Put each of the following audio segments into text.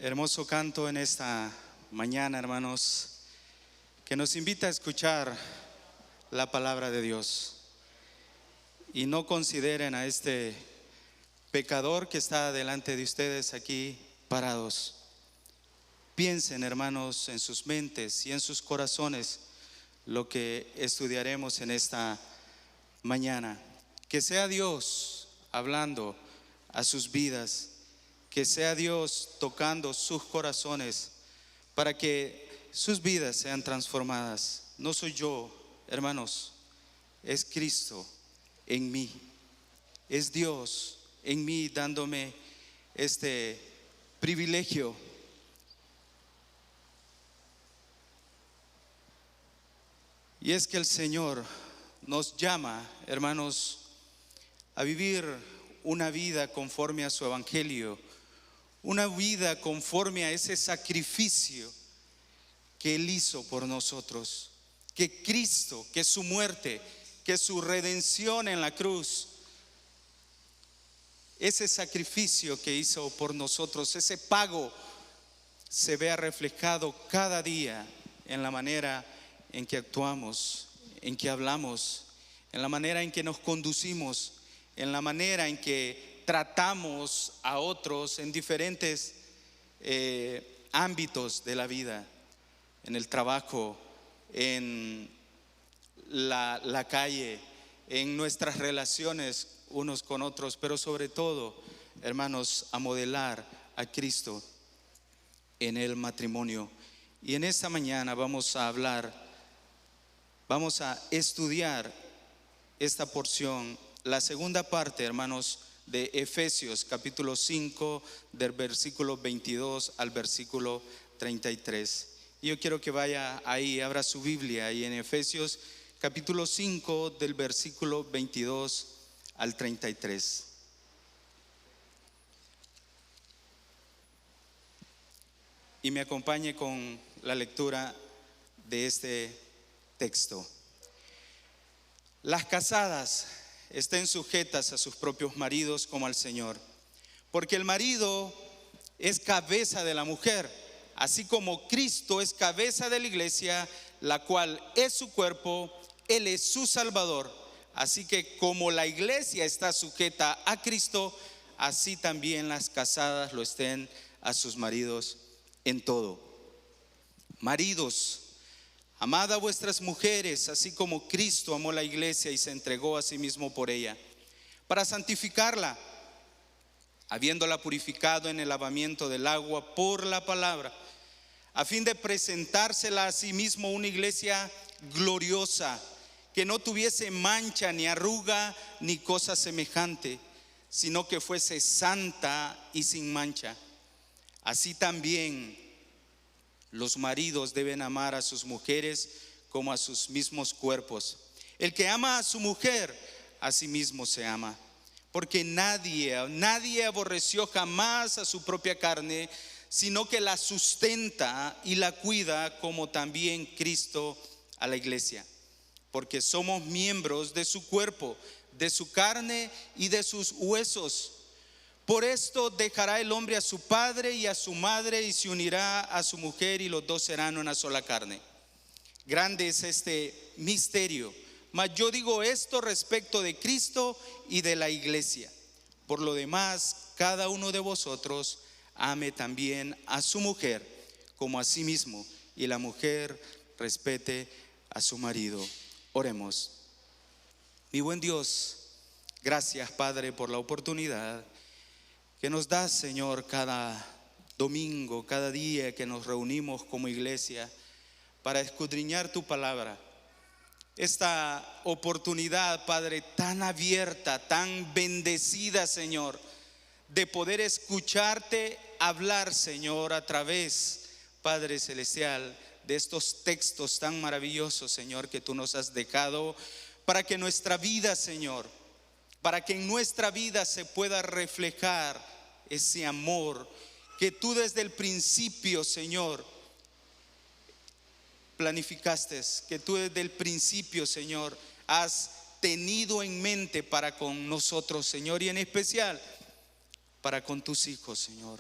Hermoso canto en esta mañana, hermanos, que nos invita a escuchar la palabra de Dios. Y no consideren a este pecador que está delante de ustedes aquí parados. Piensen, hermanos, en sus mentes y en sus corazones lo que estudiaremos en esta mañana. Que sea Dios hablando a sus vidas, que sea Dios tocando sus corazones para que sus vidas sean transformadas. No soy yo, hermanos, es Cristo en mí, es Dios en mí dándome este privilegio. Y es que el Señor nos llama, hermanos, a vivir una vida conforme a su evangelio, una vida conforme a ese sacrificio que Él hizo por nosotros, que Cristo, que su muerte, que su redención en la cruz, ese sacrificio que hizo por nosotros, ese pago, se vea reflejado cada día en la manera en que actuamos, en que hablamos, en la manera en que nos conducimos, en la manera en que tratamos a otros en diferentes ámbitos de la vida, en el trabajo, en la calle, en nuestras relaciones unos con otros, pero sobre todo, hermanos, a modelar a Cristo en el matrimonio. Y en esta mañana vamos a estudiar esta porción, la segunda parte, hermanos, de Efesios capítulo 5, del versículo 22 al versículo 33. Y yo quiero que vaya ahí, abra su Biblia ahí en Efesios capítulo 5, del versículo 22 al 33. Y me acompañe con la lectura de este texto. Las casadas estén sujetas a sus propios maridos como al Señor, porque el marido es cabeza de la mujer, así como Cristo es cabeza de la iglesia, la cual es su cuerpo. Él es su Salvador. Así que como la iglesia está sujeta a Cristo, así también las casadas lo estén a sus maridos en todo. Maridos, amad a vuestras mujeres, así como Cristo amó la iglesia y se entregó a sí mismo por ella, para santificarla, habiéndola purificado en el lavamiento del agua por la palabra, a fin de presentársela a sí mismo una iglesia gloriosa, que no tuviese mancha, ni arruga, ni cosa semejante, sino que fuese santa y sin mancha. Así también los maridos deben amar a sus mujeres como a sus mismos cuerpos. El que ama a su mujer, a sí mismo se ama. Porque nadie aborreció jamás a su propia carne, sino que la sustenta y la cuida, como también Cristo a la iglesia. Porque somos miembros de su cuerpo, de su carne y de sus huesos. Por esto dejará el hombre a su padre y a su madre, y se unirá a su mujer, y los dos serán una sola carne. Grande es este misterio, mas yo digo esto respecto de Cristo y de la iglesia. Por lo demás, cada uno de vosotros ame también a su mujer como a sí mismo, y la mujer respete a su marido. Oremos. Mi buen Dios, gracias, Padre, por la oportunidad que nos das, Señor, cada domingo, cada día que nos reunimos como iglesia para escudriñar tu palabra. Esta oportunidad, Padre, tan abierta, tan bendecida, Señor, de poder escucharte hablar, Señor, a través, Padre celestial, de estos textos tan maravillosos, Señor, que tú nos has dejado, para que nuestra vida, Señor, para que en nuestra vida se pueda reflejar ese amor que tú desde el principio, Señor, planificaste, que tú desde el principio, Señor, has tenido en mente para con nosotros, Señor, y en especial para con tus hijos, Señor.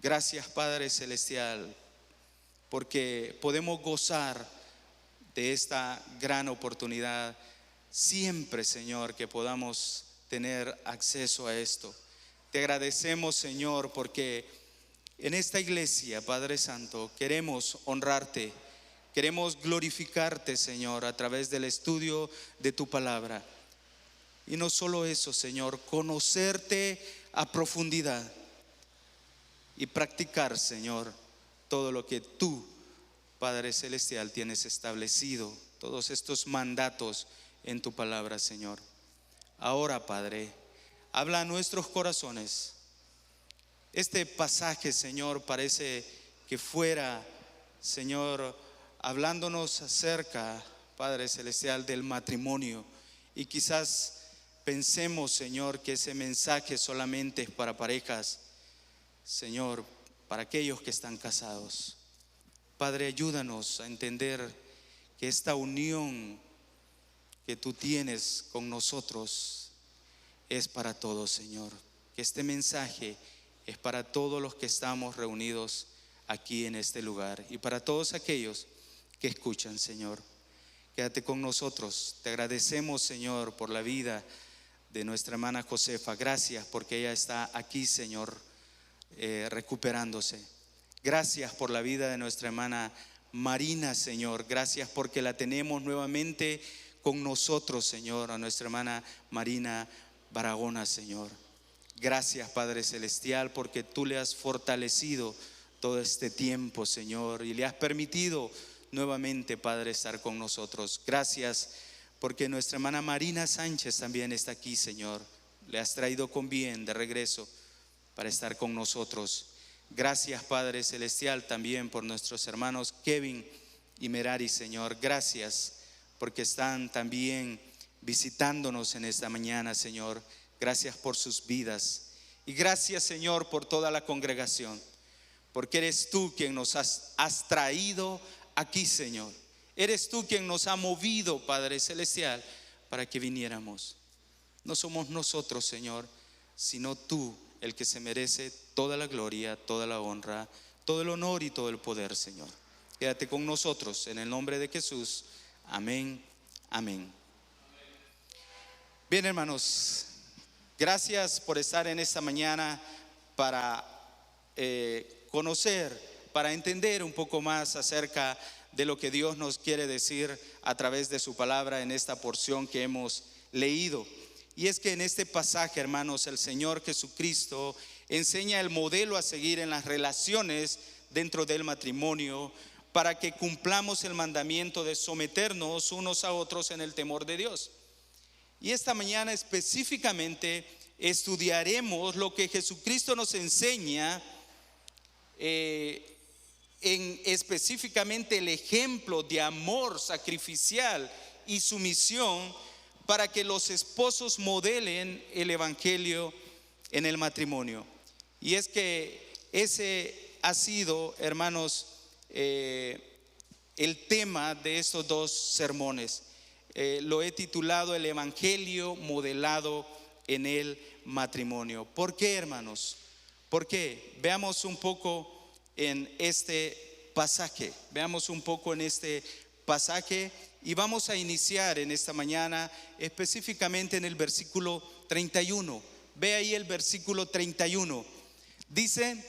Gracias, Padre Celestial, porque podemos gozar de esta gran oportunidad siempre, Señor, que podamos tener acceso a esto. Te agradecemos, Señor, porque en esta iglesia, Padre Santo, queremos honrarte, queremos glorificarte, Señor, a través del estudio de tu palabra. Y no solo eso, Señor, conocerte a profundidad y practicar, Señor, todo lo que tú, Padre Celestial, tienes establecido, todos estos mandatos en tu palabra, Señor. Ahora, Padre, habla a nuestros corazones. Este pasaje, Señor, parece que fuera, Señor, hablándonos acerca, Padre Celestial, del matrimonio. Y quizás pensemos, Señor, que ese mensaje solamente es para parejas, Señor, para aquellos que están casados. Padre, ayúdanos a entender que esta unión que tú tienes con nosotros es para todos, Señor. Que este mensaje es para todos los que estamos reunidos aquí en este lugar y para todos aquellos que escuchan, Señor. Quédate con nosotros. Te agradecemos, Señor, por la vida de nuestra hermana Josefa. Gracias porque ella está aquí, Señor, recuperándose. Gracias por la vida de nuestra hermana Marina, Señor. Gracias porque la tenemos nuevamente con nosotros, Señor, a nuestra hermana Marina Barahona, Señor. Gracias, Padre Celestial, porque tú le has fortalecido todo este tiempo, Señor, y le has permitido nuevamente, Padre, estar con nosotros. Gracias porque nuestra hermana Marina Sánchez también está aquí, Señor. Le has traído con bien de regreso para estar con nosotros. Gracias, Padre Celestial, también por nuestros hermanos Kevin y Merari, Señor. Gracias porque están también visitándonos en esta mañana, Señor. Gracias por sus vidas. Y gracias, Señor, por toda la congregación, porque eres tú quien nos has traído aquí, Señor. Eres tú quien nos ha movido, Padre Celestial, para que viniéramos. No somos nosotros, Señor, sino tú el que se merece toda la gloria, toda la honra, todo el honor y todo el poder, Señor. Quédate con nosotros en el nombre de Jesús. Amén, amén. Bien, hermanos, gracias por estar en esta mañana para conocer, para entender un poco más acerca de lo que Dios nos quiere decir a través de su palabra en esta porción que hemos leído. Y es que en este pasaje, hermanos, el Señor Jesucristo enseña el modelo a seguir en las relaciones dentro del matrimonio para que cumplamos el mandamiento de someternos unos a otros en el temor de Dios. Y esta mañana específicamente estudiaremos lo que Jesucristo nos enseña en específicamente el ejemplo de amor sacrificial y sumisión para que los esposos modelen el evangelio en el matrimonio. Y es que ese ha sido, hermanos, el tema de estos dos sermones. Lo he titulado el evangelio modelado en el matrimonio. ¿Por qué, hermanos? ¿Por qué? Veamos un poco en este pasaje. Veamos un poco en este pasaje y vamos a iniciar en esta mañana específicamente en el versículo 31. Ve ahí el versículo 31. Dice: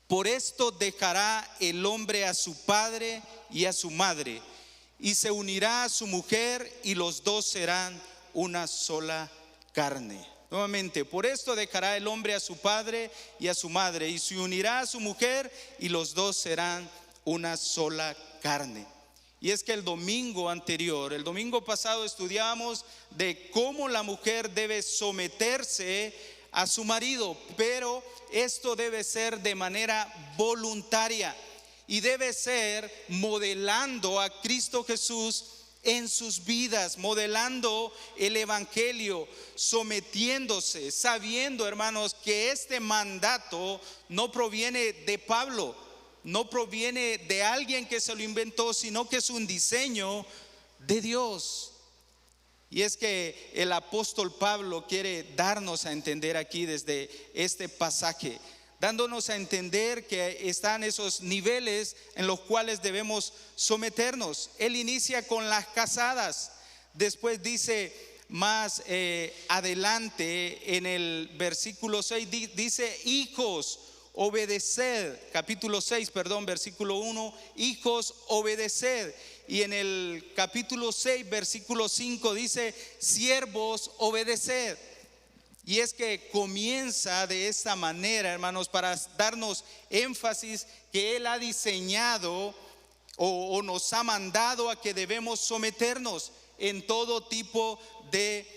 por esto dejará el hombre a su padre y a su madre, y se unirá a su mujer, y los dos serán una sola carne. Nuevamente, por esto dejará el hombre a su padre y a su madre, y se unirá a su mujer, y los dos serán una sola carne. Y es que el domingo anterior, el domingo pasado, estudiamos de cómo la mujer debe someterse a su marido, pero esto debe ser de manera voluntaria y debe ser modelando a Cristo Jesús en sus vidas, modelando el evangelio, sometiéndose, sabiendo, hermanos, que este mandato no proviene de Pablo, no proviene de alguien que se lo inventó, sino que es un diseño de Dios. Y es que el apóstol Pablo quiere darnos a entender aquí desde este pasaje dándonos a entender que están esos niveles en los cuales debemos someternos. Él inicia con las casadas, después dice más adelante en el versículo 6, dice: hijos, obedeced. Capítulo 6, perdón, versículo 1, hijos, obedeced. Y en el capítulo 6, versículo 5 dice: siervos, obedeced. Y es que comienza de esta manera, hermanos, para darnos énfasis que Él ha diseñado o nos ha mandado a que debemos someternos en todo tipo de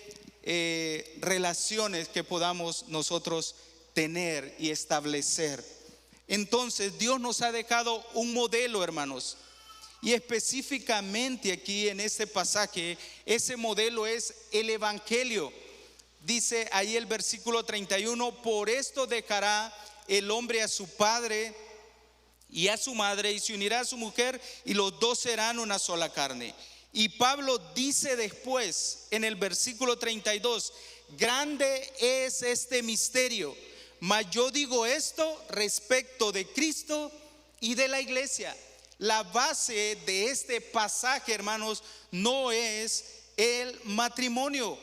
relaciones que podamos nosotros tener y establecer. Entonces Dios nos ha dejado un modelo, hermanos, y específicamente aquí en este pasaje ese modelo es el evangelio. Dice ahí el versículo 31: por esto dejará el hombre a su padre y a su madre, y se unirá a su mujer, y los dos serán una sola carne. Y Pablo dice después en el versículo 32: grande es este misterio, mas yo digo esto respecto de Cristo y de la iglesia. La base de este pasaje, hermanos, no es el matrimonio.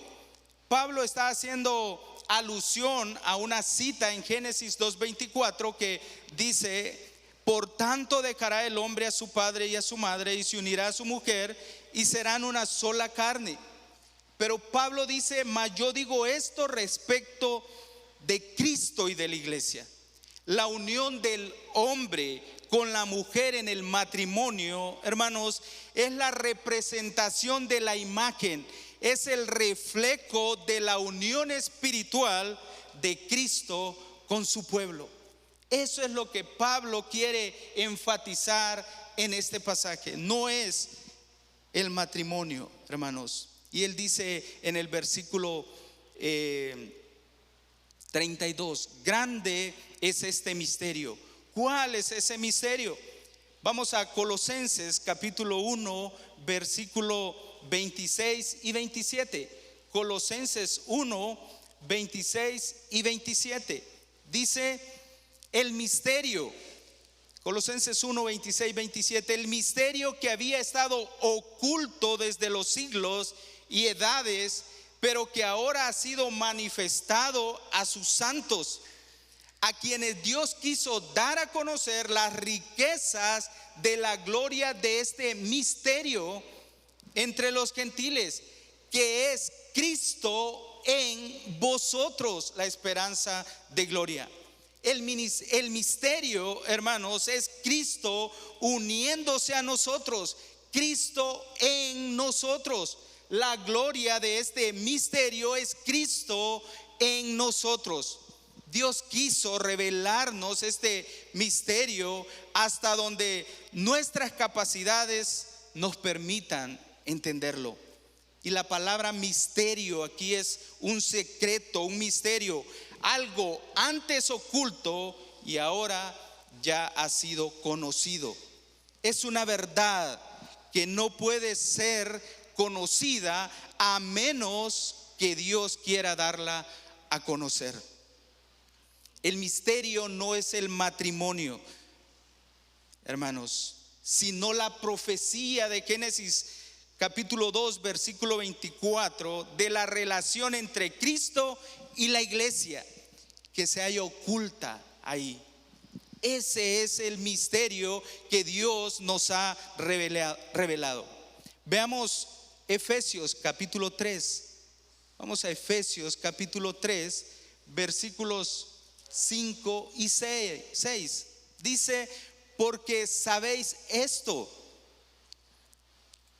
Pablo está haciendo alusión a una cita en Génesis 2:24 que dice: por tanto dejará el hombre a su padre y a su madre, y se unirá a su mujer, y serán una sola carne. Pero Pablo dice: mas yo digo esto respecto de Cristo y de la iglesia. La unión del hombre con la mujer en el matrimonio, hermanos, es la representación de la imagen, es el reflejo de la unión espiritual de Cristo con su pueblo. Eso es lo que Pablo quiere enfatizar en este pasaje. No es el matrimonio, hermanos. Y él dice en el versículo 32: grande es este misterio. ¿Cuál es ese misterio? Vamos a Colosenses capítulo 1, versículo 26 y 27. Colosenses 1, 26 y 27. Dice: el misterio, Colosenses 1, 26, 27, el misterio que había estado oculto desde los siglos y edades, pero que ahora ha sido manifestado a sus santos, a quienes Dios quiso dar a conocer las riquezas de la gloria de este misterio entre los gentiles, que es Cristo en vosotros, la esperanza de gloria. El misterio, hermanos, es Cristo uniéndose a nosotros, Cristo en nosotros. La gloria de este misterio es Cristo en nosotros. Dios quiso revelarnos este misterio hasta donde nuestras capacidades nos permitan entenderlo. Y la palabra misterio aquí es un secreto, un misterio, algo antes oculto y ahora ya ha sido conocido. Es una verdad que no puede ser conocida a menos que Dios quiera darla a conocer. El misterio no es el matrimonio, hermanos, sino la profecía de Génesis capítulo 2, versículo 24, de la relación entre Cristo y la iglesia, que se halla oculta ahí. Ese es el misterio que Dios nos ha revelado. Veamos Efesios capítulo 3. Vamos a Efesios capítulo 3, versículos 5 y 6. Dice: porque sabéis esto.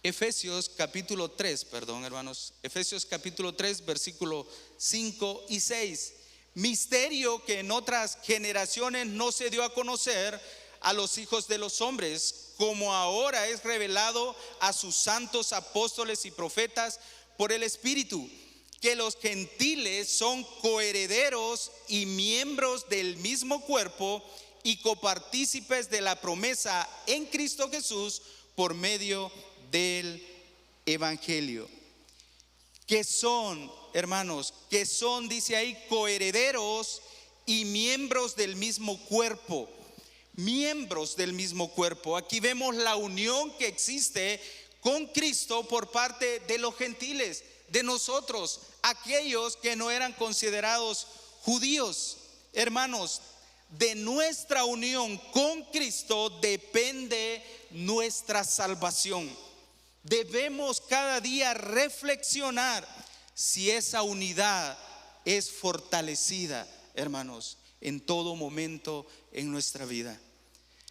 Efesios capítulo 3, perdón, hermanos. Efesios capítulo 3, versículo 5 y 6. Misterio que en otras generaciones no se dio a conocer a los hijos de los hombres, como ahora es revelado a sus santos apóstoles y profetas por el Espíritu, que los gentiles son coherederos y miembros del mismo cuerpo y copartícipes de la promesa en Cristo Jesús por medio del Evangelio. Que son, hermanos, que son, dice ahí, coherederos y miembros del mismo cuerpo. Miembros del mismo cuerpo. Aquí vemos la unión que existe con Cristo por parte de los gentiles, de nosotros, aquellos que no eran considerados judíos. Hermanos, de nuestra unión con Cristo depende nuestra salvación. Debemos cada día reflexionar si esa unidad es fortalecida, hermanos, en todo momento en nuestra vida.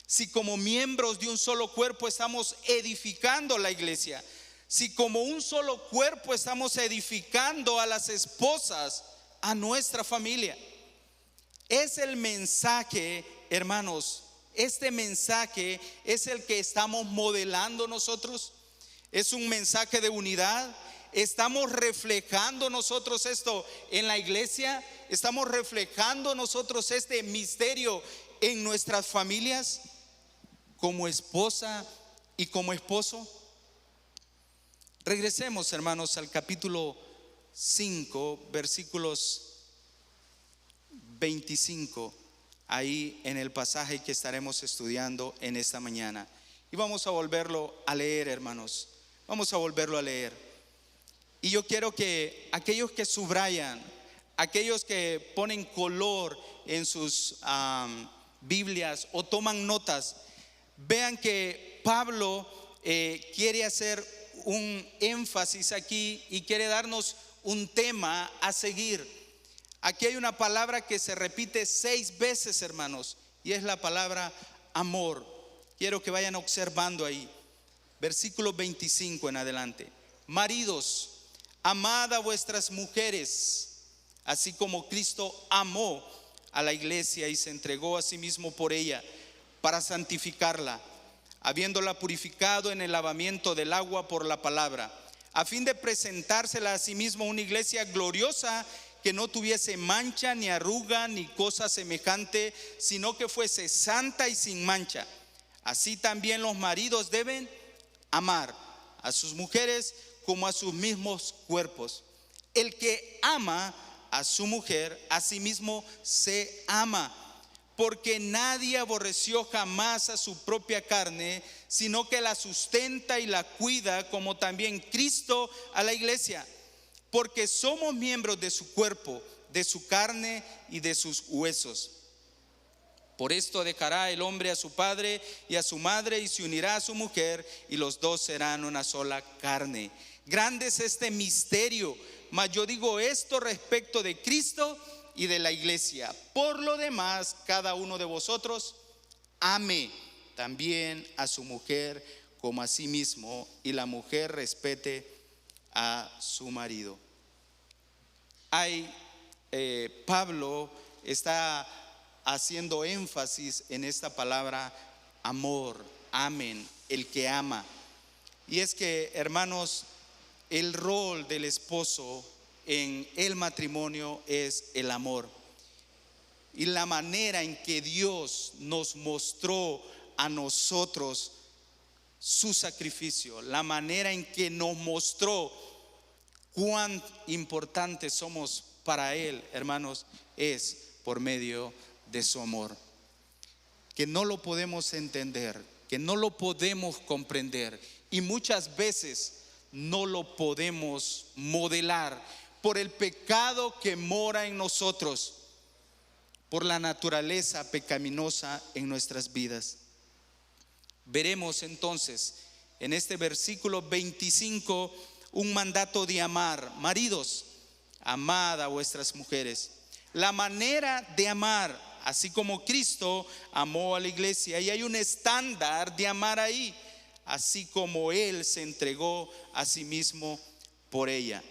Si como miembros de un solo cuerpo estamos edificando la iglesia, si como un solo cuerpo estamos edificando a las esposas, a nuestra familia. Es el mensaje, hermanos, este mensaje es el que estamos modelando nosotros. Es un mensaje de unidad. ¿Estamos reflejando nosotros esto en la iglesia? ¿Estamos reflejando nosotros este misterio en nuestras familias? Como esposa y como esposo. Regresemos, hermanos, al capítulo 5, versículos 25, ahí en el pasaje que estaremos estudiando en esta mañana. Y vamos a volverlo a leer, hermanos. Vamos a volverlo a leer. Y yo quiero que aquellos que subrayan, aquellos que ponen color en sus Biblias o toman notas, vean que Pablo quiere hacer un énfasis aquí y quiere darnos un tema a seguir. Aquí hay una palabra que se repite 6 veces, hermanos, y es la palabra amor. Quiero que vayan observando ahí, versículo 25 en adelante. Maridos, amad a vuestras mujeres, así como Cristo amó a la iglesia y se entregó a sí mismo por ella, para santificarla, habiéndola purificado en el lavamiento del agua por la palabra, a fin de presentársela a sí mismo una iglesia gloriosa, que no tuviese mancha, ni arruga, ni cosa semejante, sino que fuese santa y sin mancha. Así también los maridos deben amar a sus mujeres como a sus mismos cuerpos. El que ama a su mujer, a sí mismo se ama, porque nadie aborreció jamás a su propia carne, sino que la sustenta y la cuida, como también Cristo a la iglesia, porque somos miembros de su cuerpo, de su carne y de sus huesos. Por esto dejará el hombre a su padre y a su madre, y se unirá a su mujer, y los dos serán una sola carne. Grande es este misterio, mas yo digo esto respecto de Cristo y de la iglesia. Por lo demás, cada uno de vosotros ame también a su mujer como a sí mismo, y la mujer respete a su marido. Pablo está haciendo énfasis en esta palabra amor, amen, el que ama. Y es que, hermanos, el rol del esposo en el matrimonio es el amor. Y la manera en que Dios nos mostró a nosotros su sacrificio, la manera en que nos mostró cuán importantes somos para Él, hermanos, es por medio de su amor, que no lo podemos entender, que no lo podemos comprender, y muchas veces no lo podemos modelar por el pecado que mora en nosotros, por la naturaleza pecaminosa en nuestras vidas. Veremos entonces en este versículo 25 un mandato de amar. Maridos, amad a vuestras mujeres. La manera de amar, así como Cristo amó a la iglesia, y hay un estándar de amar ahí, así como Él se entregó a sí mismo por ella.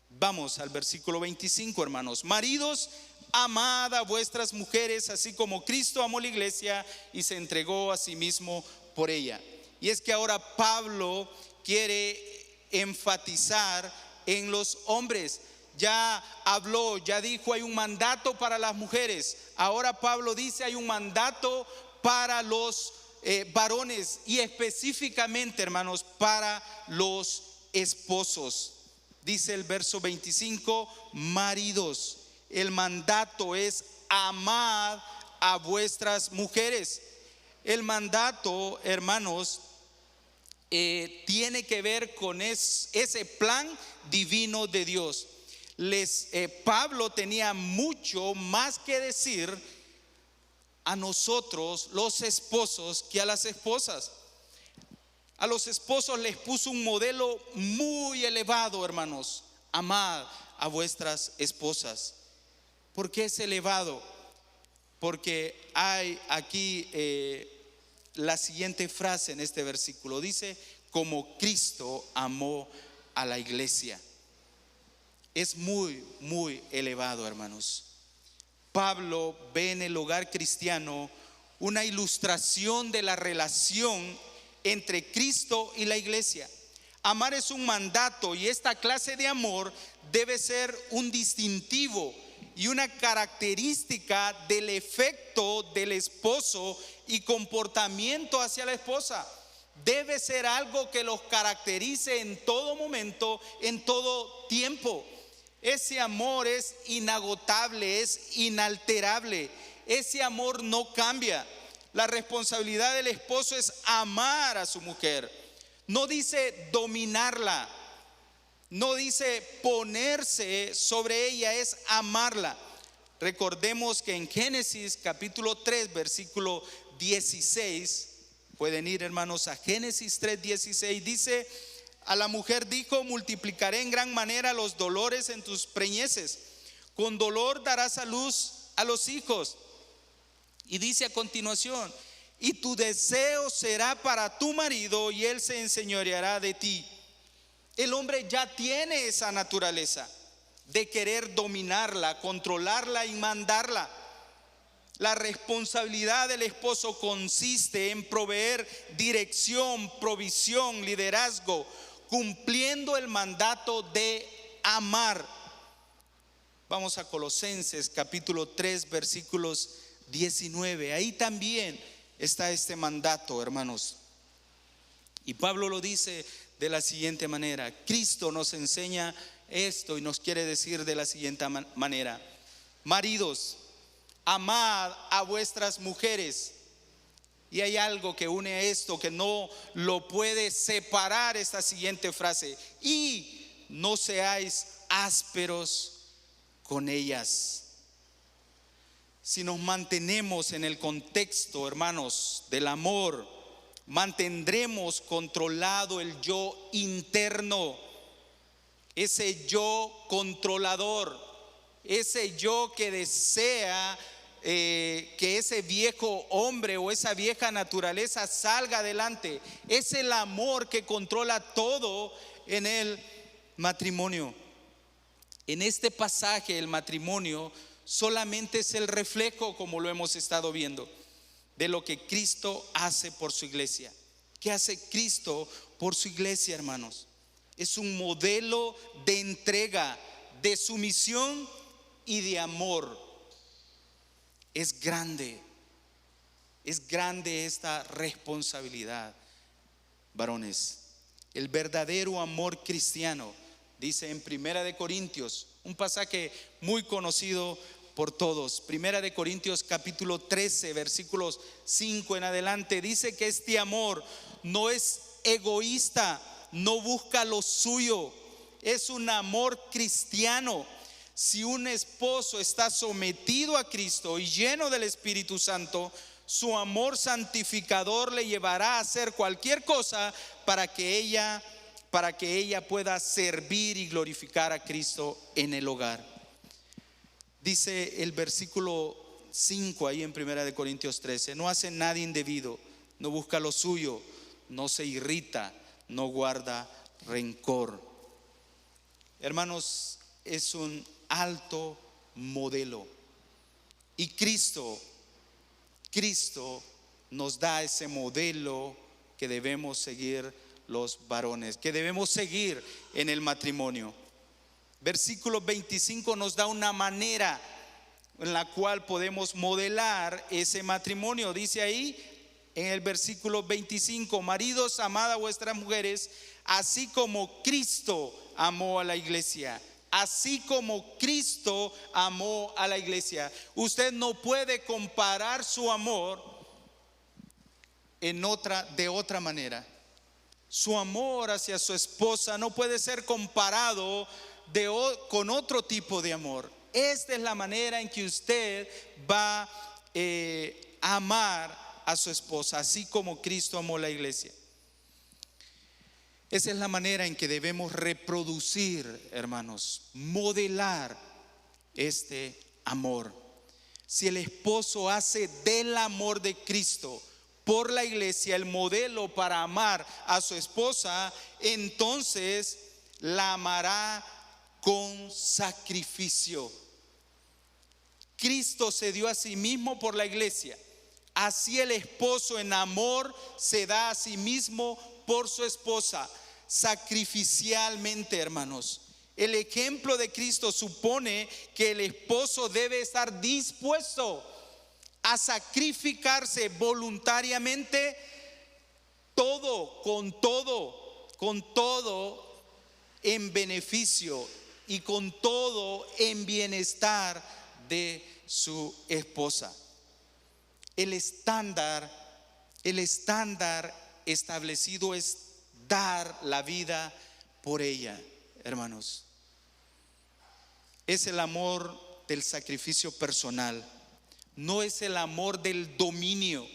Vamos al versículo 25, hermanos. Maridos, amad a vuestras mujeres, así como Cristo amó la iglesia y se entregó a sí mismo por ella. Y es que ahora Pablo quiere enfatizar en los hombres. Ya habló, ya dijo, hay un mandato para las mujeres. Ahora Pablo dice, hay un mandato para los varones, y específicamente, hermanos, para los esposos. Dice el verso 25, maridos, el mandato es amad a vuestras mujeres. El mandato, hermanos, tiene que ver con ese plan divino de Dios. Pablo tenía mucho más que decir a nosotros, los esposos, que a las esposas. A los esposos les puso un modelo muy elevado, hermanos. Amad a vuestras esposas. ¿Por qué es elevado? Porque hay aquí la siguiente frase en este versículo. Dice, como Cristo amó a la iglesia. Es muy, muy elevado, hermanos. Pablo ve en el hogar cristiano una ilustración de la relación entre Cristo y la iglesia. Amar es un mandato, y esta clase de amor debe ser un distintivo y una característica del efecto del esposo y comportamiento hacia la esposa. Debe ser algo que los caracterice en todo momento, en todo tiempo. Ese amor es inagotable, es inalterable. Ese amor no cambia. La responsabilidad del esposo es amar a su mujer. No dice dominarla, no dice ponerse sobre ella, es amarla. Recordemos que en Génesis capítulo 3 versículo 16, pueden ir, hermanos, a Génesis 3:16, dice: a la mujer dijo, multiplicaré en gran manera los dolores en tus preñeces, con dolor darás a luz a los hijos. Y dice a continuación: y tu deseo será para tu marido, y él se enseñoreará de ti. El hombre ya tiene esa naturaleza de querer dominarla, controlarla y mandarla. La responsabilidad del esposo consiste en proveer dirección, provisión, liderazgo, cumpliendo el mandato de amar. Vamos a Colosenses capítulo 3 versículos 19. Ahí también está este mandato, hermanos. Y Pablo lo dice de la siguiente manera. Cristo nos enseña esto y nos quiere decir de la siguiente manera: maridos, amad a vuestras mujeres. Y hay algo que une a esto que no lo puede separar, esta siguiente frase: y no seáis ásperos con ellas. Si nos mantenemos en el contexto, hermanos, del amor, mantendremos controlado el yo interno, ese yo controlador, ese yo que desea que ese viejo hombre o esa vieja naturaleza salga adelante. Es el amor que controla todo en el matrimonio. En este pasaje el matrimonio solamente es el reflejo, como lo hemos estado viendo, de lo que Cristo hace por su iglesia. ¿Qué hace Cristo por su iglesia, hermanos? Es un modelo de entrega, de sumisión y de amor. Es grande esta responsabilidad, varones. El verdadero amor cristiano, dice en Primera de Corintios, un pasaje muy conocido por todos. Primera de Corintios capítulo 13 versículos 5 en adelante, dice que este amor no es egoísta, no busca lo suyo, es un amor cristiano. Si un esposo está sometido a Cristo y lleno del Espíritu Santo, su amor santificador le llevará a hacer cualquier cosa para que ella pueda servir y glorificar a Cristo en el hogar. Dice el versículo 5 ahí en Primera de Corintios 13: no hace nada indebido, no busca lo suyo, no se irrita, no guarda rencor. Hermanos, es un alto modelo. Y Cristo nos da ese modelo que debemos seguir los varones, que debemos seguir en el matrimonio. Versículo 25 nos da una manera en la cual podemos modelar ese matrimonio. Dice ahí en el versículo 25: maridos, amad a vuestras mujeres, así como Cristo amó a la iglesia así como Cristo amó a la iglesia. Usted no puede comparar su amor de otra manera. Su amor hacia su esposa no puede ser comparado con otro tipo de amor. Esta es la manera en que usted va a amar a su esposa, así como Cristo amó a la iglesia. Esa es la manera en que debemos reproducir, hermanos, modelar este amor. Si el esposo hace del amor de Cristo por la iglesia el modelo para amar a su esposa, entonces la amará con sacrificio. Cristo se dio a sí mismo por la iglesia. Así el esposo en amor se da a sí mismo por su esposa, sacrificialmente, hermanos. El ejemplo de Cristo supone que el esposo debe estar dispuesto a sacrificarse voluntariamente, con todo en beneficio y con todo en bienestar de su esposa. El estándar establecido es dar la vida por ella, hermanos. Es el amor del sacrificio personal. No es el amor del dominio,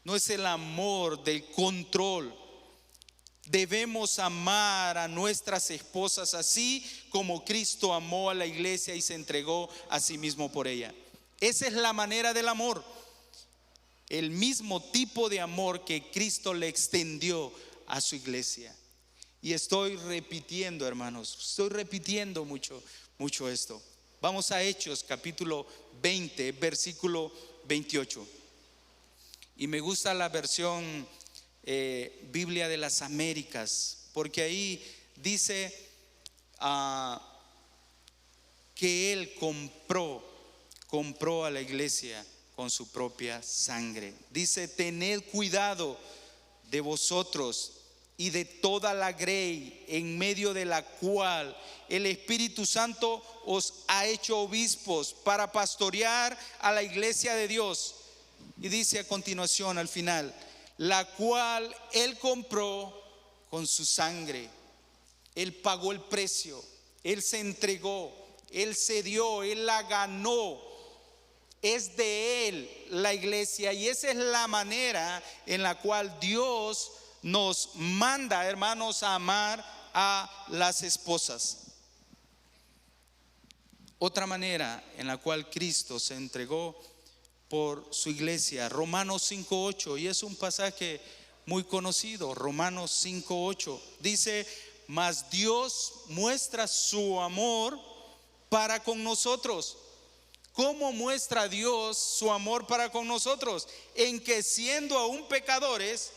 no es el amor del control. Debemos amar a nuestras esposas así como Cristo amó a la iglesia y se entregó a sí mismo por ella. Esa es la manera del amor, el mismo tipo de amor que Cristo le extendió a su iglesia. Y estoy repitiendo, hermanos, mucho esto. Vamos a Hechos capítulo 20, versículo 28. Y me gusta la versión Biblia de las Américas, porque ahí dice que Él compró a la iglesia con su propia sangre. Dice: tened cuidado de vosotros y de toda la grey en medio de la cual el Espíritu Santo os ha hecho obispos para pastorear a la iglesia de Dios. Y dice a continuación, al final, la cual Él compró con su sangre. Él pagó el precio, Él se entregó, Él se dio, Él la ganó. Es de Él la iglesia, y esa es la manera en la cual Dios nos manda, hermanos, a amar a las esposas. Otra manera en la cual Cristo se entregó por su iglesia, Romanos 5:8, y es un pasaje muy conocido. Romanos 5:8 dice: mas Dios muestra su amor para con nosotros. ¿Cómo muestra Dios su amor para con nosotros? En que siendo aún pecadores,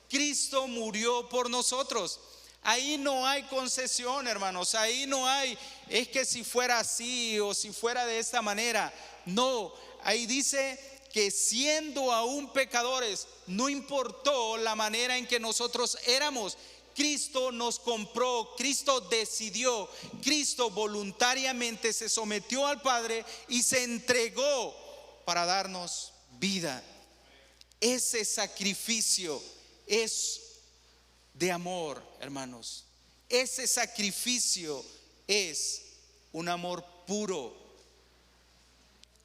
Cristo murió por nosotros. Ahí no hay concesión, hermanos. Ahí no hay, es que si fuera así o si fuera de esta manera. No, ahí dice que siendo aún pecadores, no importó la manera en que nosotros éramos. Cristo nos compró, Cristo decidió, Cristo voluntariamente se sometió al Padre y se entregó para darnos vida. Ese sacrificio es de amor, hermanos. Ese sacrificio es un amor puro,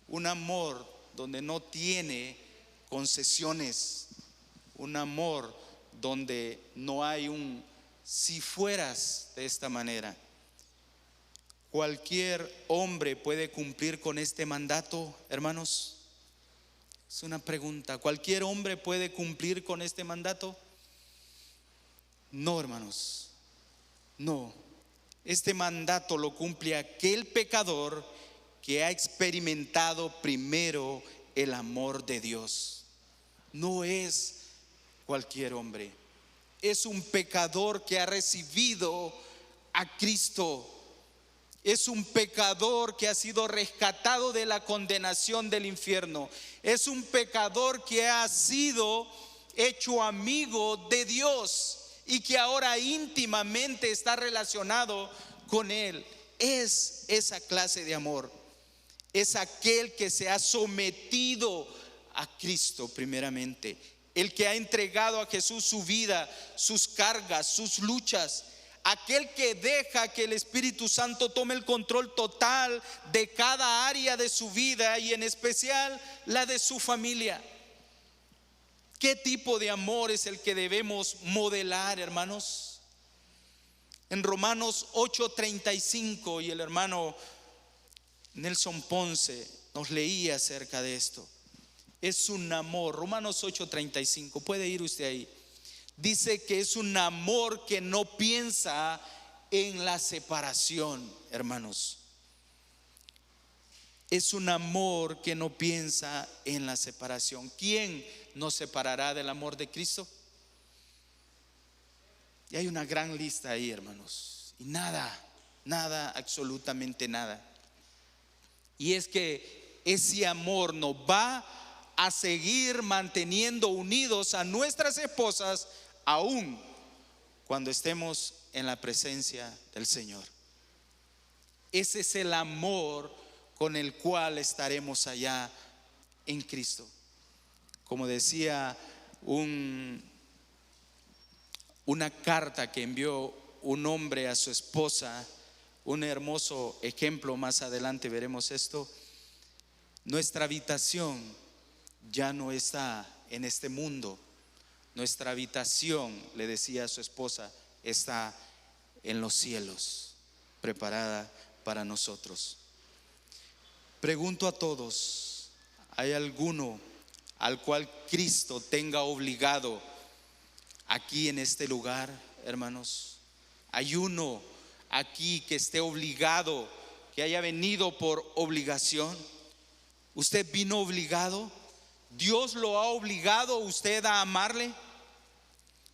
un amor donde no tiene concesiones, un amor donde no hay un si fueras de esta manera. ¿Cualquier hombre puede cumplir con este mandato, hermanos? Es una pregunta. ¿Cualquier hombre puede cumplir con este mandato? No, hermanos, no. Este mandato lo cumple aquel pecador que ha experimentado primero el amor de Dios. No es cualquier hombre. Es un pecador que ha recibido a Cristo. Es un pecador que ha sido rescatado de la condenación del infierno. Es un pecador que ha sido hecho amigo de Dios y que ahora íntimamente está relacionado con Él. es esa clase de amor. Es aquel que se ha sometido a Cristo primeramente, el que ha entregado a Jesús su vida, sus cargas, sus luchas, aquel que deja que el Espíritu Santo tome el control total de cada área de su vida y en especial la de su familia. ¿Qué tipo de amor es el que debemos modelar, hermanos? En Romanos 8:35, y el hermano Nelson Ponce nos leía acerca de esto. Es un amor, Romanos 8:35, puede ir usted ahí. Dice que es un amor que no piensa en la separación, hermanos. Es un amor que no piensa en la separación. ¿Quién nos separará del amor de Cristo? Y hay una gran lista ahí, hermanos. Y nada, absolutamente nada. Y es que ese amor nos va a seguir manteniendo unidos a nuestras esposas, aún cuando estemos en la presencia del Señor. Ese es el amor con el cual estaremos allá en Cristo. Como decía una carta que envió un hombre a su esposa, un hermoso ejemplo, más adelante veremos esto. Nuestra habitación ya no está en este mundo. Nuestra habitación, le decía a su esposa, está en los cielos, preparada para nosotros. Pregunto a todos, ¿hay alguno al cual Cristo tenga obligado aquí en este lugar, hermanos? ¿Hay uno aquí que esté obligado, que haya venido por obligación? ¿Usted vino obligado? ¿Dios lo ha obligado a usted a amarle?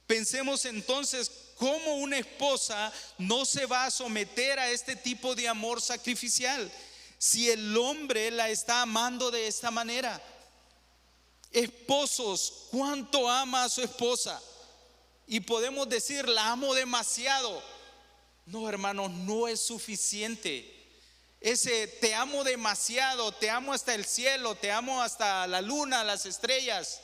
Pensemos entonces cómo una esposa no se va a someter a este tipo de amor sacrificial si el hombre la está amando de esta manera. Esposos, ¿cuánto ama a su esposa? Y podemos decir, la amo demasiado. No, hermanos, no es suficiente. Ese te amo demasiado, te amo hasta el cielo, te amo hasta la luna, las estrellas.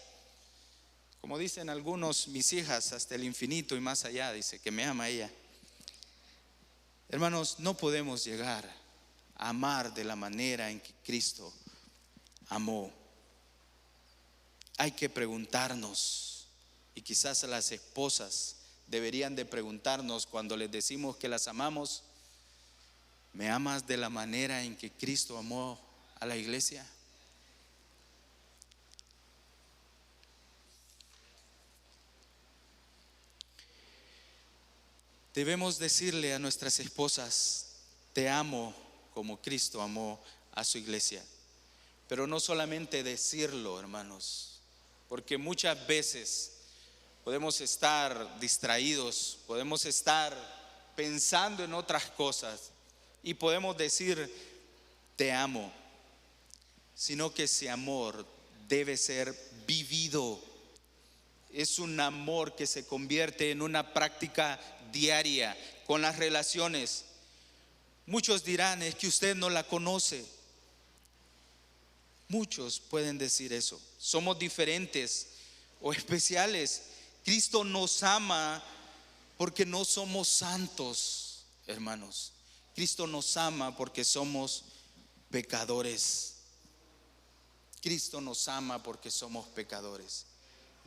Como dicen algunos, mis hijas, hasta el infinito y más allá, dice que me ama ella. Hermanos, no podemos llegar a amar de la manera en que Cristo amó. Hay que preguntarnos, y quizás a las esposas deberían de preguntarnos cuando les decimos que las amamos: ¿me amas de la manera en que Cristo amó a la iglesia? Debemos decirle a nuestras esposas: te amo como Cristo amó a su iglesia. Pero no solamente decirlo, hermanos, porque muchas veces podemos estar distraídos, podemos estar pensando en otras cosas y podemos decir te amo, sino que ese amor debe ser vivido. Es un amor que se convierte en una práctica diaria con las relaciones. Muchos dirán: es que usted no la conoce. Muchos pueden decir eso. Somos diferentes o especiales. Cristo nos ama porque no somos santos, hermanos. Cristo nos ama porque somos pecadores. Cristo nos ama porque somos pecadores.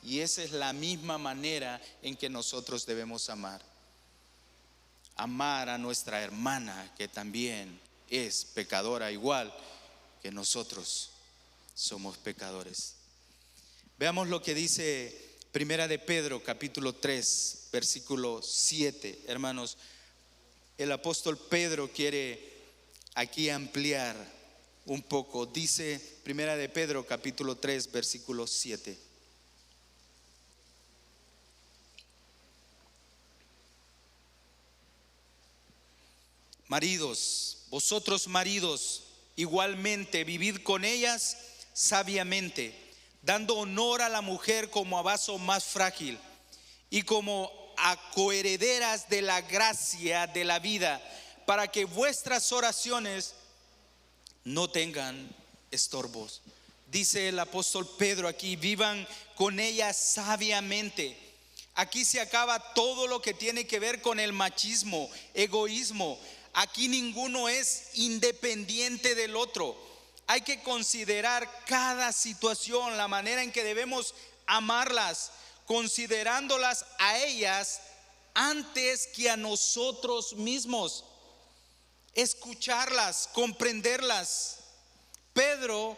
Y esa es la misma manera en que nosotros debemos amar. Amar a nuestra hermana, que también es pecadora igual que nosotros somos pecadores. Veamos lo que dice Primera de Pedro, capítulo 3, versículo 7. Hermanos, el apóstol Pedro quiere aquí ampliar un poco. Dice Primera de Pedro, capítulo 3, versículo 7. Maridos, vosotros maridos, igualmente vivid con ellas sabiamente, dando honor a la mujer como a vaso más frágil y como a coherederas de la gracia de la vida, para que vuestras oraciones no tengan estorbos. Dice el apóstol Pedro aquí: vivan con ella sabiamente. Aquí se acaba todo lo que tiene que ver con el machismo, egoísmo. Aquí ninguno es independiente del otro. Hay que considerar cada situación, la manera en que debemos amarlas, considerándolas a ellas antes que a nosotros mismos. Escucharlas, comprenderlas. Pedro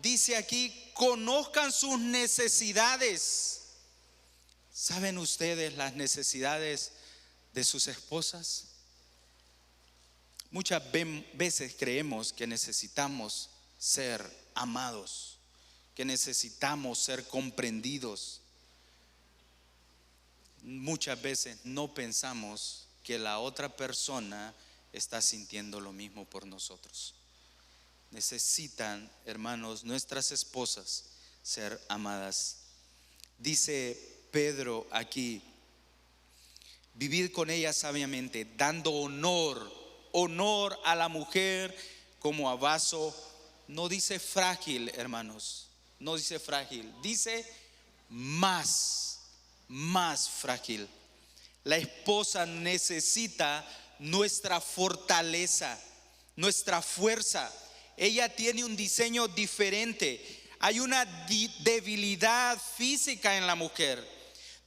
dice aquí: conozcan sus necesidades. ¿Saben ustedes las necesidades de sus esposas? Muchas veces creemos que necesitamos ser amados, que necesitamos ser comprendidos. Muchas veces no pensamos que la otra persona está sintiendo lo mismo por nosotros. Necesitan, hermanos, nuestras esposas ser amadas. Dice Pedro aquí: vivid con ella sabiamente, dando honor a la mujer como a vaso. No dice frágil, hermanos, no dice frágil, dice más frágil. La esposa necesita nuestra fortaleza, nuestra fuerza. Ella tiene un diseño diferente. Hay una debilidad física en la mujer.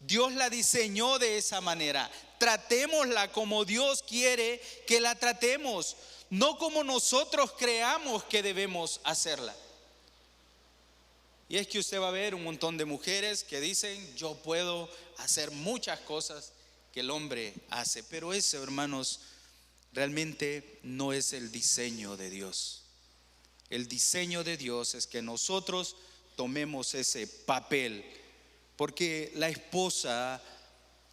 Dios la diseñó de esa manera. Tratémosla como Dios quiere que la tratemos, no como nosotros creamos que debemos hacerla. Y es que usted va a ver un montón de mujeres que dicen: yo puedo hacer muchas cosas que el hombre hace. Pero eso, hermanos, realmente no es el diseño de Dios. El diseño de Dios es que nosotros tomemos ese papel, porque la esposa,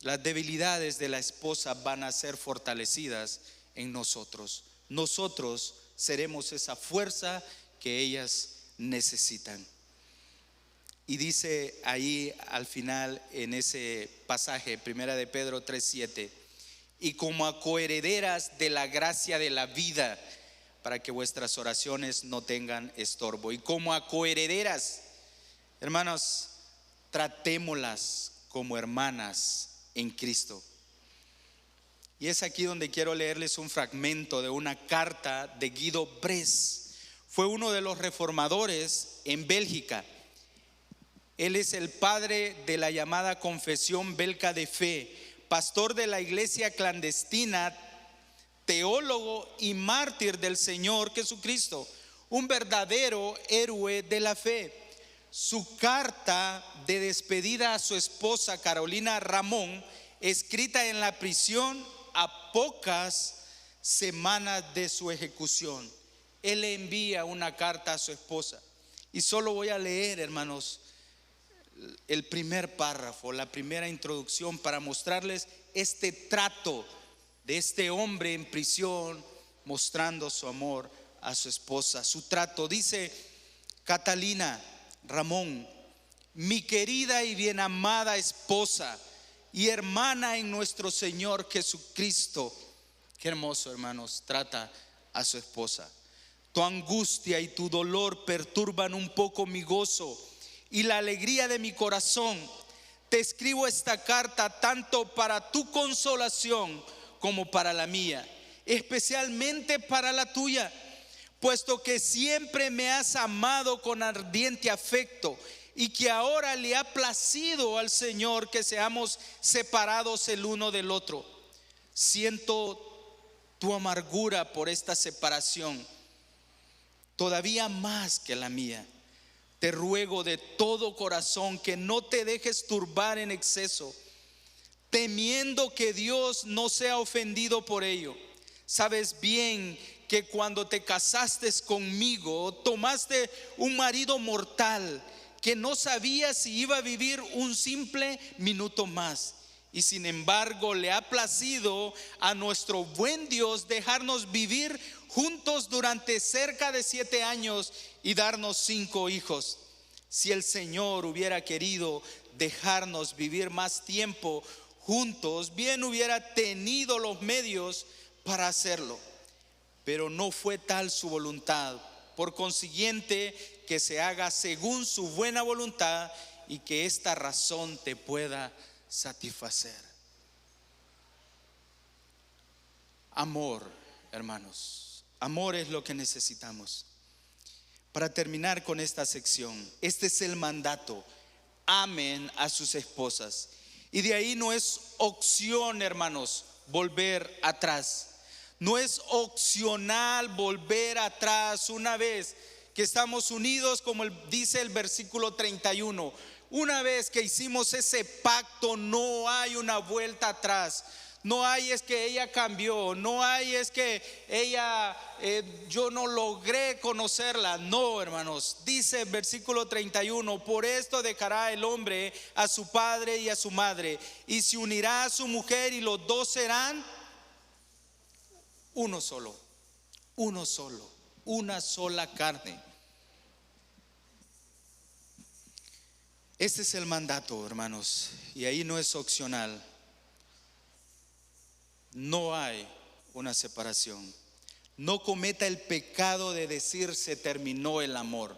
las debilidades de la esposa van a ser fortalecidas en nosotros. Nosotros seremos esa fuerza que ellas necesitan. Y dice ahí al final en ese pasaje, primera de Pedro 3:7: y como a coherederas de la gracia de la vida, para que vuestras oraciones no tengan estorbo. Y como a coherederas, hermanos, tratémoslas como hermanas en Cristo. Y es aquí donde quiero leerles un fragmento de una carta de Guido Bres. Fue uno de los reformadores en Bélgica. Él es el padre de la llamada Confesión Belga de Fe, pastor de la iglesia clandestina, teólogo y mártir del Señor Jesucristo, un verdadero héroe de la fe. Su carta de despedida a su esposa Carolina Ramón, escrita en la prisión a pocas semanas de su ejecución. Él le envía una carta a su esposa. Y solo voy a leer, hermanos, el primer párrafo, la primera introducción, para mostrarles este trato de este hombre en prisión, mostrando su amor a su esposa. Su trato dice: Catalina Ramón, mi querida y bien amada esposa y hermana en nuestro Señor Jesucristo. Qué hermoso, hermanos, trata a su esposa. Tu angustia y tu dolor perturban un poco mi gozo y la alegría de mi corazón. Te escribo esta carta tanto para tu consolación como para la mía, especialmente para la tuya, puesto que siempre me has amado con ardiente afecto y que ahora le ha placido al Señor que seamos separados el uno del otro. Siento tu amargura por esta separación, todavía más que la mía. Te ruego de todo corazón que no te dejes turbar en exceso, temiendo que Dios no sea ofendido por ello. Sabes bien que cuando te casaste conmigo, tomaste un marido mortal que no sabía si iba a vivir un simple minuto más. Y sin embargo le ha placido a nuestro buen Dios dejarnos vivir juntos durante cerca de 7 años y darnos 5 hijos. Si el Señor hubiera querido dejarnos vivir más tiempo juntos, bien hubiera tenido los medios para hacerlo, pero no fue tal su voluntad. Por consiguiente, que se haga según su buena voluntad y que esta razón te pueda satisfacer. Amor, hermanos, amor es lo que necesitamos. Para terminar con esta sección, este es el mandato: amen a sus esposas. Y de ahí no es opción, hermanos, volver atrás. No es opcional volver atrás una vez que estamos unidos, como dice el versículo 31. Una vez que hicimos ese pacto, no hay una vuelta atrás. No hay es que ella cambió, no hay es que ella, yo no logré conocerla. No, hermanos, dice el versículo 31: por esto dejará el hombre a su padre y a su madre, y se unirá a su mujer, y los dos serán uno solo, una sola carne. Este es el mandato, hermanos, y ahí no es opcional. No hay una separación. No cometa el pecado de decir se terminó el amor.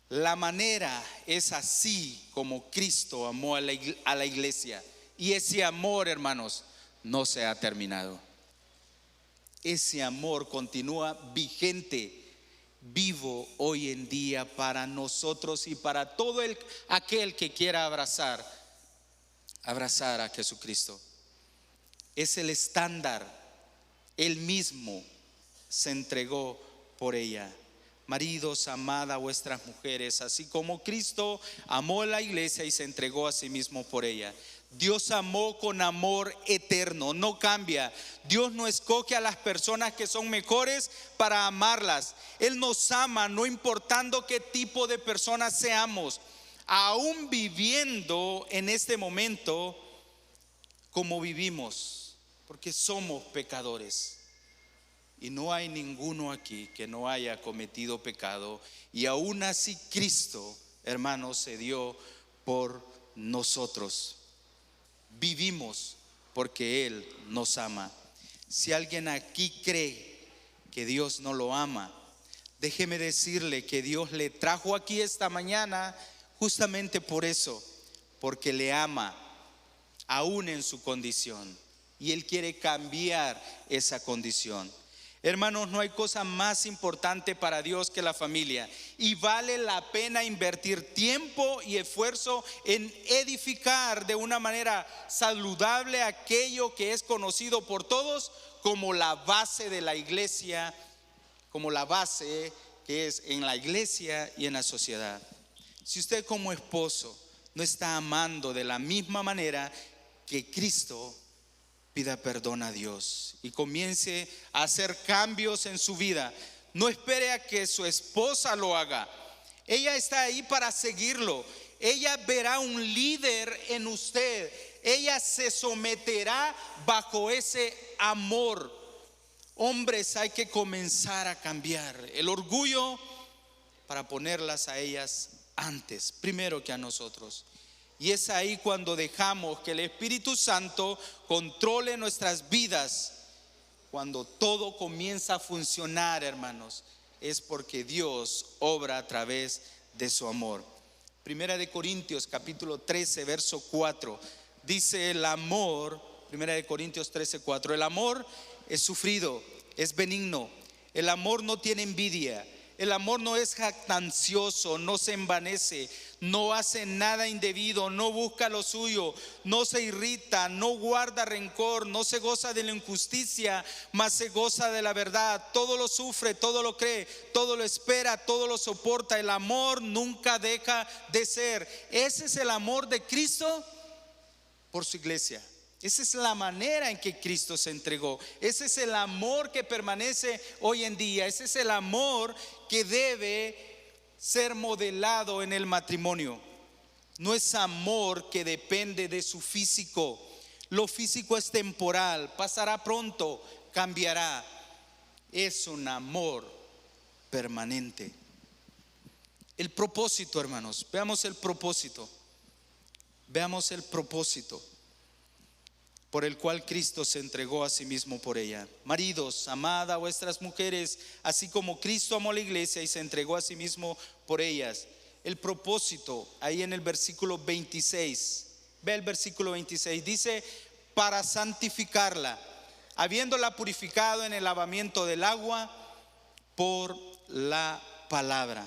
La manera es así como Cristo amó a la iglesia, y ese amor, hermanos, no se ha terminado. Ese amor continúa vigente, vivo hoy en día para nosotros y para todo aquel que quiera abrazar a Jesucristo. Es el estándar. Él mismo se entregó por ella. Maridos, amad a vuestras mujeres, así como Cristo amó a la iglesia y se entregó a sí mismo por ella. Dios amó con amor eterno, no cambia. Dios no escoge a las personas que son mejores para amarlas. Él nos ama no importando qué tipo de personas seamos. Aún viviendo en este momento como vivimos, porque somos pecadores. Y no hay ninguno aquí que no haya cometido pecado. Y aún así Cristo, hermanos, se dio por nosotros. Vivimos porque Él nos ama. Si alguien aquí cree que Dios no lo ama, déjeme decirle que Dios le trajo aquí esta mañana justamente por eso, porque le ama aún en su condición, y Él quiere cambiar esa condición. Hermanos, no hay cosa más importante para Dios que la familia, y vale la pena invertir tiempo y esfuerzo en edificar de una manera saludable aquello que es conocido por todos como la base de la iglesia, como la base que es en la iglesia y en la sociedad. Si usted como esposo no está amando de la misma manera que Cristo, pida perdón a Dios y comience a hacer cambios en su vida. No espere a que su esposa lo haga. Ella está ahí para seguirlo. Ella verá un líder en usted. Ella se someterá bajo ese amor. Hombres, hay que comenzar a cambiar el orgullo para ponerlas a ellas antes, primero que a nosotros. Y es ahí cuando dejamos que el Espíritu Santo controle nuestras vidas. Cuando todo comienza a funcionar, hermanos, es porque Dios obra a través de su amor. Primera de Corintios capítulo 13 verso 4 dice: el amor, Primera de Corintios 13, 4, el amor es sufrido, es benigno, el amor no tiene envidia, el amor no es jactancioso, no se envanece, no hace nada indebido, no busca lo suyo, no se irrita, no guarda rencor, no se goza de la injusticia, mas se goza de la verdad. Todo lo sufre, todo lo cree, todo lo espera, todo lo soporta. El amor nunca deja de ser. Ese es el amor de Cristo por su iglesia. Esa es la manera en que Cristo se entregó. Ese es el amor que permanece hoy en día. Ese es el amor que debe ser modelado en el matrimonio. No es amor que depende de su físico. Lo físico es temporal, pasará pronto, cambiará. Es un amor permanente. El propósito, hermanos, veamos el propósito. Veamos el propósito. por el cual Cristo se entregó a sí mismo por ella. Maridos, amad a vuestras mujeres, así como Cristo amó a la iglesia y se entregó a sí mismo por ellas. El propósito, ahí en el versículo 26, ve el versículo 26, dice: para santificarla, habiéndola purificado en el lavamiento del agua por la palabra.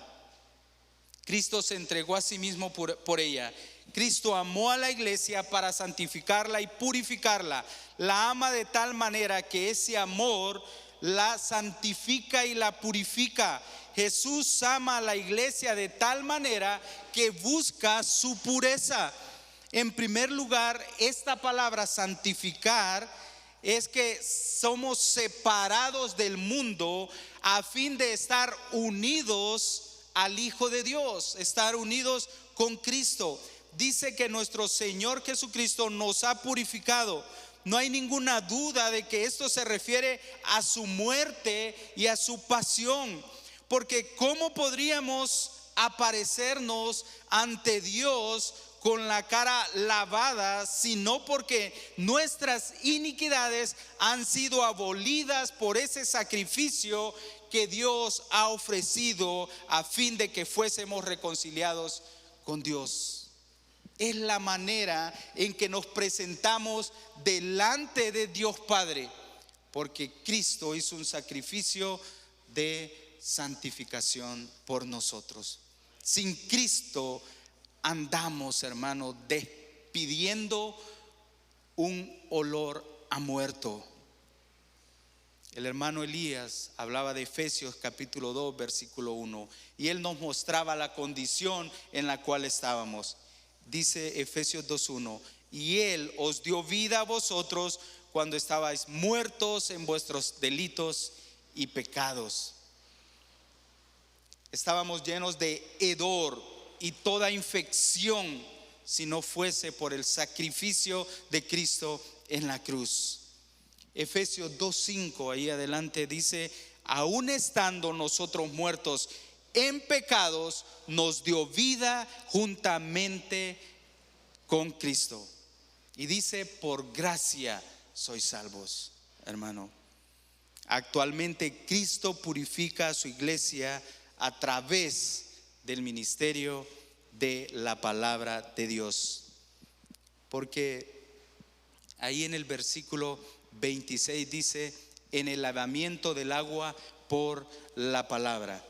Cristo se entregó a sí mismo por ella. Cristo amó a la iglesia para santificarla y purificarla. La ama de tal manera que ese amor la santifica y la purifica. Jesús ama a la iglesia de tal manera que busca su pureza. En primer lugar, esta palabra santificar es que somos separados del mundo a fin de estar unidos al Hijo de Dios, estar unidos con Cristo. Dice que nuestro Señor Jesucristo nos ha purificado. No hay ninguna duda de que esto se refiere a su muerte y a su pasión, porque ¿cómo podríamos aparecernos ante Dios con la cara lavada, sino porque nuestras iniquidades han sido abolidas por ese sacrificio que Dios ha ofrecido a fin de que fuésemos reconciliados con Dios? Es la manera en que nos presentamos delante de Dios Padre, porque Cristo hizo un sacrificio de santificación por nosotros. Sin Cristo andamos, hermano, despidiendo un olor a muerto. El hermano Elías hablaba de Efesios capítulo 2 versículo 1, y él nos mostraba la condición en la cual estábamos. Dice Efesios 2:1: y Él os dio vida a vosotros cuando estabais muertos en vuestros delitos y pecados. Estábamos llenos de hedor y toda infección si no fuese por el sacrificio de Cristo en la cruz. Efesios 2:5 ahí adelante dice: aún estando nosotros muertos en pecados, nos dio vida juntamente con Cristo. Y dice: por gracia sois salvos, hermano. Actualmente Cristo purifica a su iglesia a través del ministerio de la palabra de Dios. Porque ahí en el versículo 26 dice: en el lavamiento del agua por la palabra.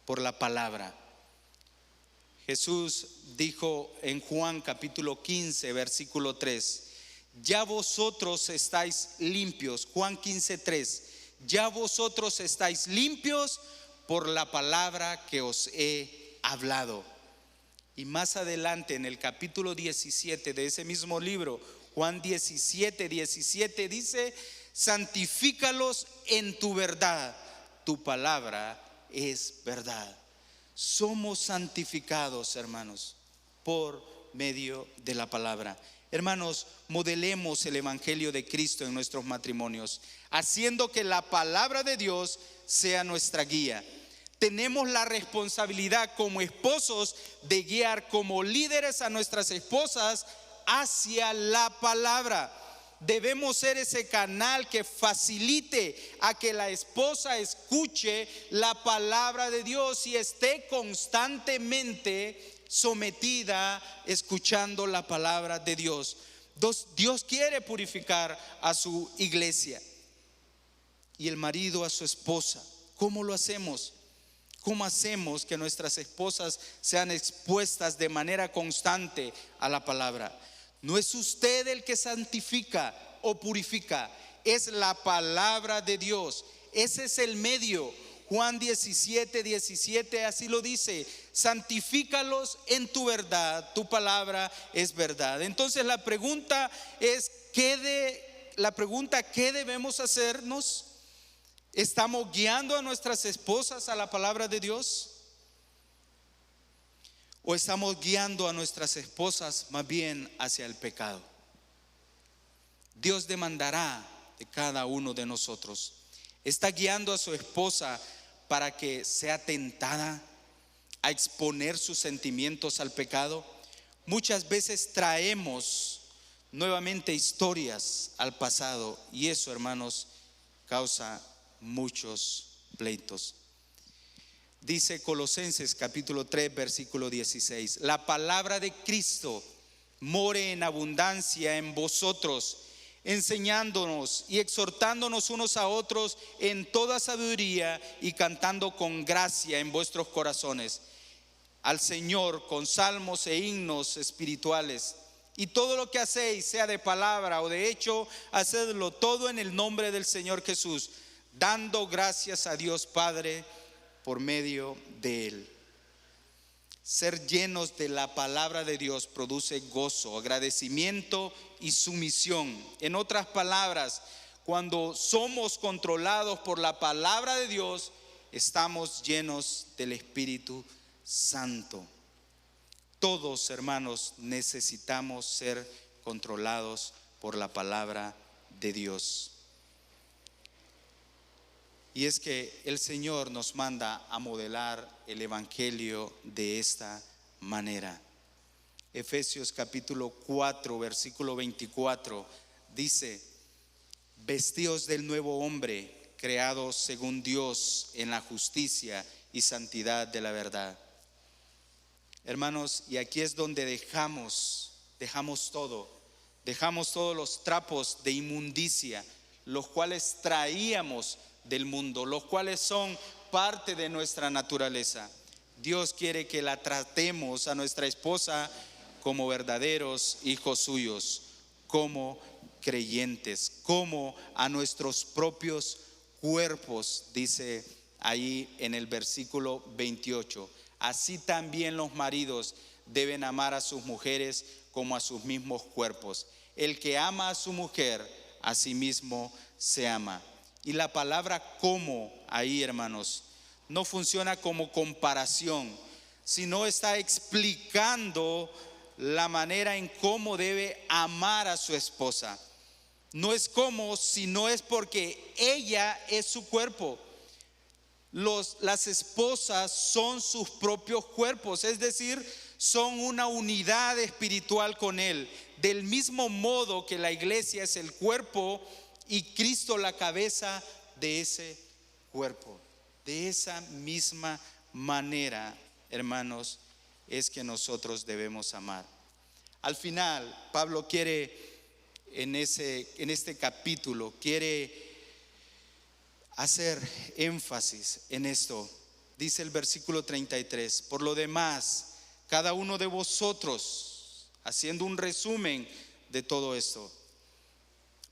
Por la palabra. Jesús dijo en Juan capítulo 15 versículo 3: ya vosotros estáis limpios. Juan 15:3: ya vosotros estáis limpios por la palabra que os he hablado. Y más adelante en el capítulo 17 de ese mismo libro, Juan 17:17 dice: santifícalos en tu verdad, tu palabra es verdad. Somos santificados, hermanos, por medio de la palabra. Hermanos, modelemos el evangelio de Cristo en nuestros matrimonios, haciendo que la palabra de Dios sea nuestra guía. Tenemos la responsabilidad como esposos de guiar como líderes a nuestras esposas hacia la palabra. Debemos ser ese canal que facilite a que la esposa escuche la palabra de Dios y esté constantemente sometida escuchando la palabra de Dios. Dios quiere purificar a su iglesia y el marido a su esposa. ¿Cómo lo hacemos? ¿Cómo hacemos que nuestras esposas sean expuestas de manera constante a la palabra? No es usted el que santifica o purifica, es la palabra de Dios. Ese es el medio. Juan 17:17 así lo dice: santifícalos en tu verdad, tu palabra es verdad. Entonces la pregunta es: ¿qué debemos hacernos? ¿Estamos guiando a nuestras esposas a la palabra de Dios? ¿O estamos guiando a nuestras esposas más bien hacia el pecado? Dios demandará de cada uno de nosotros. ¿Está guiando a su esposa para que sea tentada a exponer sus sentimientos al pecado? Muchas veces traemos nuevamente historias al pasado, y eso, hermanos, causa muchos pleitos. Dice Colosenses capítulo 3 versículo 16: la palabra de Cristo more en abundancia en vosotros, enseñándonos y exhortándonos unos a otros en toda sabiduría, y cantando con gracia en vuestros corazones al Señor con salmos e himnos espirituales. Y todo lo que hacéis, sea de palabra o de hecho, hacedlo todo en el nombre del Señor Jesús, dando gracias a Dios Padre por medio de Él. Ser llenos de la palabra de Dios produce gozo, agradecimiento y sumisión. En otras palabras, cuando somos controlados por la palabra de Dios, estamos llenos del Espíritu Santo. Todos, hermanos, necesitamos ser controlados por la palabra de Dios. Y es que el Señor nos manda a modelar el evangelio de esta manera. Efesios capítulo 4 versículo 24 dice: vestíos del nuevo hombre, creados según Dios en la justicia y santidad de la verdad. Hermanos, y aquí es donde dejamos todos los trapos de inmundicia, los cuales traíamos del mundo, los cuales son parte de nuestra naturaleza. Dios quiere que la tratemos a nuestra esposa como verdaderos hijos suyos, como creyentes, como a nuestros propios cuerpos, dice ahí en el versículo 28. Así también los maridos deben amar a sus mujeres como a sus mismos cuerpos. El que ama a su mujer, a sí mismo se ama. Y la palabra como ahí, hermanos, no funciona como comparación, sino está explicando la manera en cómo debe amar a su esposa. No es como, sino es porque ella es su cuerpo. Las esposas son sus propios cuerpos, es decir, son una unidad espiritual con Él. Del mismo modo que la iglesia es el cuerpo y Cristo la cabeza de ese cuerpo. De esa misma manera, hermanos, es que nosotros debemos amar. Al final, Pablo quiere, en este capítulo, quiere hacer énfasis en esto. Dice el versículo 33: por lo demás, cada uno de vosotros, haciendo un resumen de todo esto,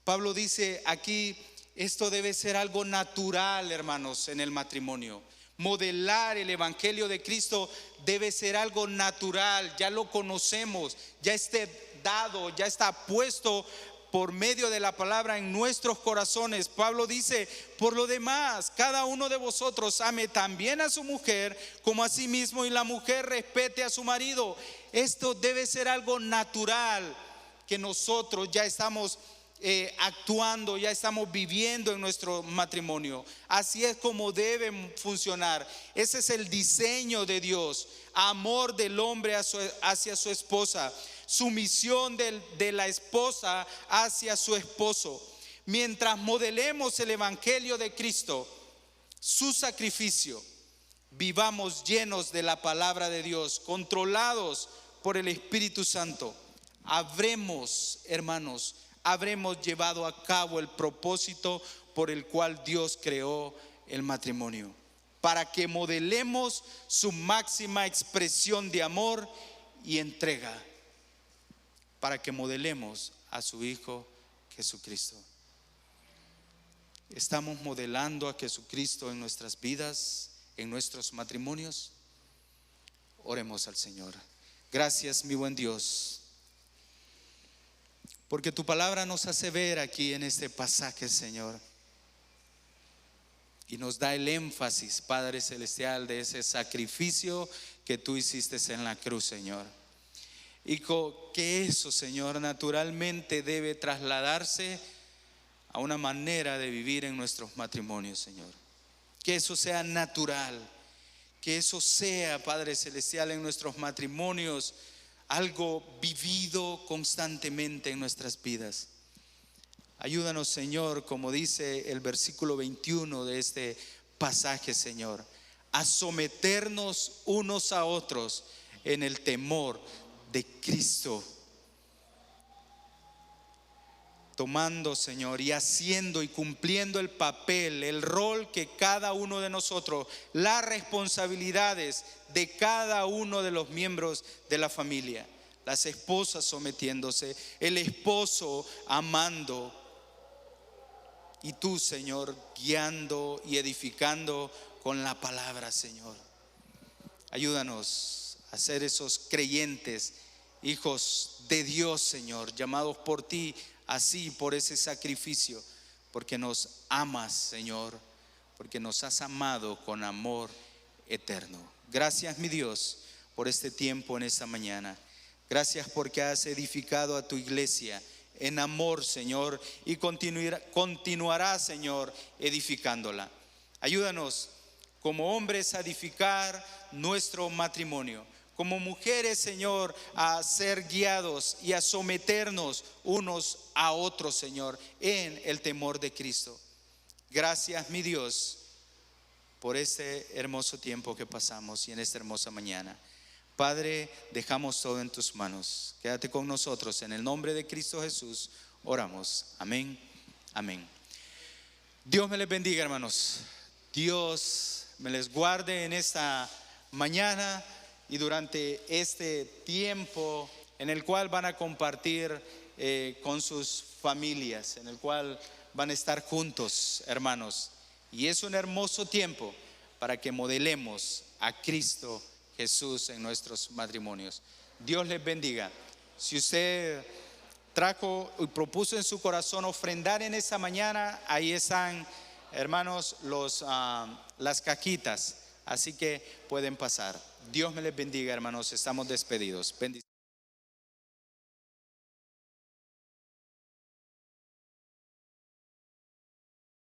Pablo dice aquí, esto debe ser algo natural, hermanos, en el matrimonio. Modelar el evangelio de Cristo debe ser algo natural, ya lo conocemos, ya está dado, ya está puesto por medio de la palabra en nuestros corazones. Pablo dice: por lo demás, cada uno de vosotros ame también a su mujer como a sí mismo, y la mujer respete a su marido. Esto debe ser algo natural que nosotros ya estamos actuando, ya estamos viviendo en nuestro matrimonio. Así es como debe funcionar. Ese es el diseño de Dios. Amor del hombre hacia su esposa, sumisión de la esposa hacia su esposo. Mientras modelemos el evangelio de Cristo, su sacrificio, vivamos llenos de la palabra de Dios, controlados por el Espíritu Santo, habremos, hermanos, llevado a cabo el propósito por el cual Dios creó el matrimonio, para que modelemos su máxima expresión de amor y entrega, para que modelemos a su Hijo Jesucristo. ¿Estamos modelando a Jesucristo en nuestras vidas, en nuestros matrimonios? Oremos al Señor. Gracias, mi buen Dios, porque tu palabra nos hace ver aquí en este pasaje, Señor, y nos da el énfasis, Padre Celestial, de ese sacrificio que tú hiciste en la cruz, Señor. Y que eso, Señor, naturalmente debe trasladarse a una manera de vivir en nuestros matrimonios, Señor. Que eso sea natural, que eso sea, Padre Celestial, en nuestros matrimonios algo vivido constantemente en nuestras vidas. Ayúdanos, Señor, como dice el versículo 21 de este pasaje, Señor, a someternos unos a otros en el temor de Cristo. Tomando, Señor, y haciendo y cumpliendo el papel, el rol que cada uno de nosotros, las responsabilidades de cada uno de los miembros de la familia. Las esposas sometiéndose, el esposo amando, y tú, Señor, guiando y edificando con la palabra, Señor. Ayúdanos a ser esos creyentes, hijos de Dios, Señor, llamados por ti así, por ese sacrificio, porque nos amas, Señor, porque nos has amado con amor eterno. Gracias, mi Dios, por este tiempo en esta mañana. Gracias porque has edificado a tu iglesia en amor, Señor, y continuará, Señor, edificándola. Ayúdanos como hombres a edificar nuestro matrimonio, como mujeres, Señor, a ser guiados y a someternos unos a otros, Señor, en el temor de Cristo. Gracias, mi Dios, por este hermoso tiempo que pasamos y en esta hermosa mañana. Padre, dejamos todo en tus manos. Quédate con nosotros. En el nombre de Cristo Jesús oramos. Amén, amén. Dios me les bendiga, hermanos. Dios me les guarde en esta mañana y durante este tiempo en el cual van a compartir con sus familias, en el cual van a estar juntos, hermanos. Y es un hermoso tiempo para que modelemos a Cristo Jesús en nuestros matrimonios. Dios les bendiga. Si usted trajo y propuso en su corazón ofrendar en esta mañana, ahí están, hermanos, las cajitas. Así que pueden pasar. Dios me les bendiga, hermanos. Estamos despedidos. Bendiciones.